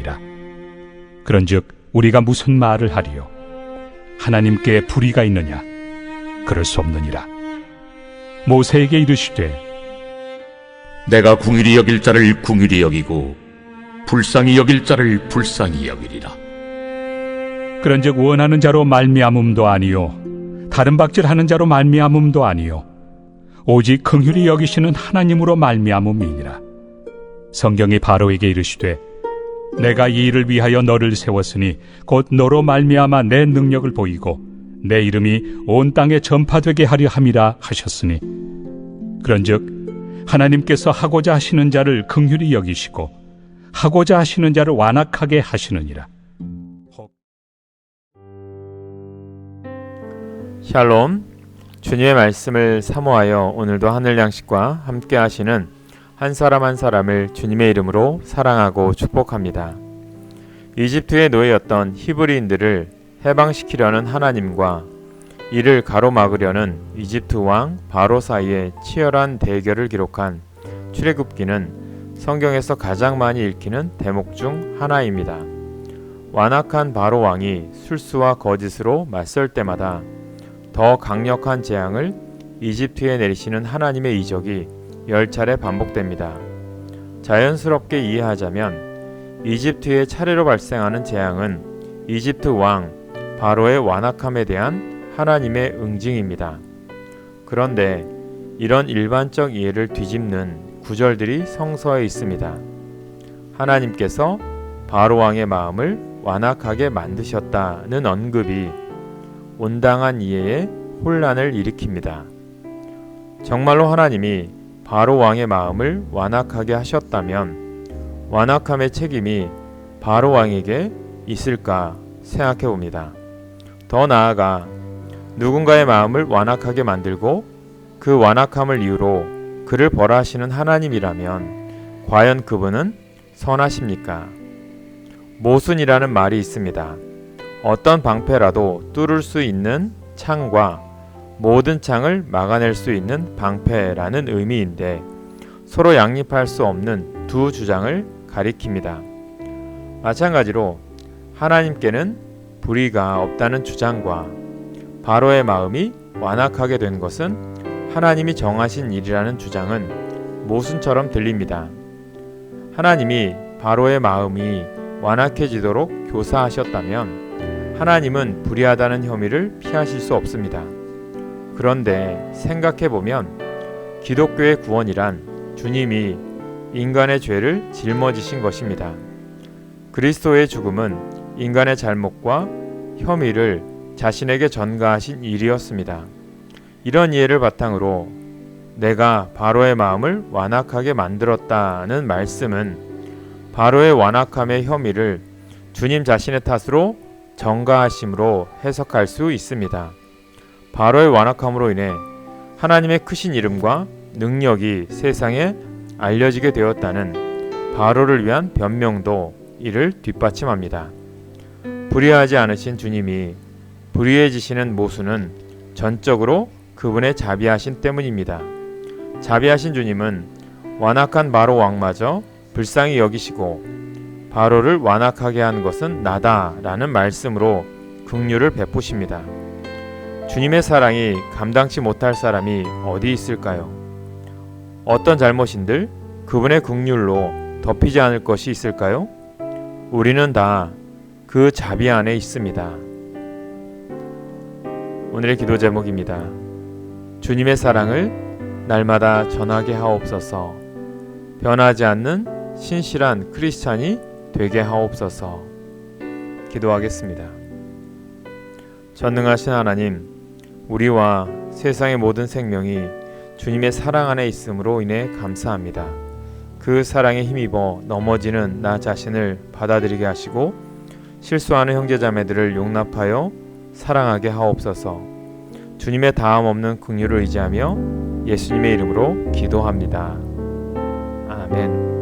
없느니라. 그런즉 우리가 무슨 말을 하리요? 하나님께 불의가 있느냐? 그럴 수 없느니라. 모세에게 이르시되 내가 궁휼히 여길 자를 궁휼히 여기고 불쌍히 여길 자를 불쌍히 여기리라. 그런즉 원하는 자로 말미암음도 아니요 다른 박질하는 자로 말미암음도 아니요 오직 긍휼히 여기시는 하나님으로 말미암음이니라. 성경이 바로에게 이르시되 내가 이 일을 위하여 너를 세웠으니 곧 너로 말미암아 내 능력을 보이고 내 이름이 온 땅에 전파되게 하려 함이라 하셨으니 그런즉 하나님께서 하고자 하시는 자를 긍휼히 여기시고 하고자 하시는 자를 완악하게 하시느니라. 샬롬, 주님의 말씀을 사모하여 오늘도 하늘 양식과 함께 하시는 한 사람 한 사람을 주님의 이름으로 사랑하고 축복합니다. 이집트의 노예였던 히브리인들을 해방시키려는 하나님과 이를 가로막으려는 이집트 왕 바로 사이의 치열한 대결을 기록한 출애굽기는 성경에서 가장 많이 읽히는 대목 중 하나입니다. 완악한 바로 왕이 술수와 거짓으로 맞설 때마다 더 강력한 재앙을 이집트에 내리시는 하나님의 이적이 10차례 반복됩니다. 자연스럽게 이해하자면 이집트의 차례로 발생하는 재앙은 이집트 왕 바로의 완악함에 대한 하나님의 응징입니다. 그런데 이런 일반적 이해를 뒤집는 구절들이 성서에 있습니다. 하나님께서 바로 왕의 마음을 완악하게 만드셨다는 언급이 온당한 이해에 혼란을 일으킵니다. 정말로 하나님이 바로 왕의 마음을 완악하게 하셨다면 완악함의 책임이 바로 왕에게 있을까 생각해 봅니다. 더 나아가 누군가의 마음을 완악하게 만들고 그 완악함을 이유로 그를 벌하시는 하나님이라면 과연 그분은 선하십니까? 모순이라는 말이 있습니다. 어떤 방패라도 뚫을 수 있는 창과 모든 창을 막아낼 수 있는 방패라는 의미인데 서로 양립할 수 없는 두 주장을 가리킵니다. 마찬가지로 하나님께는 불의가 없다는 주장과 바로의 마음이 완악하게 된 것은 하나님이 정하신 일이라는 주장은 모순처럼 들립니다. 하나님이 바로의 마음이 완악해지도록 교사하셨다면 하나님은 불의하다는 혐의를 피하실 수 없습니다. 그런데 생각해보면 기독교의 구원이란 주님이 인간의 죄를 짊어지신 것입니다. 그리스도의 죽음은 인간의 잘못과 혐의를 자신에게 전가하신 일이었습니다. 이런 이해를 바탕으로 내가 바로의 마음을 완악하게 만들었다는 말씀은 바로의 완악함의 혐의를 주님 자신의 탓으로 전가하심으로 해석할 수 있습니다. 바로의 완악함으로 인해 하나님의 크신 이름과 능력이 세상에 알려지게 되었다는 바로를 위한 변명도 이를 뒷받침합니다. 불의하지 않으신 주님이 불의해지시는 모순은 전적으로 그분의 자비하심 때문입니다. 자비하신 주님은 완악한 바로 왕마저 불쌍히 여기시고 바로를 완악하게 한 것은 나다라는 말씀으로 긍휼을 베푸십니다. 주님의 사랑이 감당치 못할 사람이 어디 있을까요? 어떤 잘못인들 그분의 긍휼로 덮이지 않을 것이 있을까요? 우리는 다 그 자비 안에 있습니다. 오늘의 기도 제목입니다. 주님의 사랑을 날마다 전하게 하옵소서. 변하지 않는 신실한 크리스찬이 되게 하옵소서. 기도하겠습니다. 전능하신 하나님, 우리와 세상의 모든 생명이 주님의 사랑 안에 있음으로 인해 감사합니다. 그 사랑에 힘입어 넘어지는 나 자신을 받아들이게 하시고 실수하는 형제자매들을 용납하여 사랑하게 하옵소서. 주님의 다함 없는 긍휼을 의지하며 예수님의 이름으로 기도합니다. 아멘.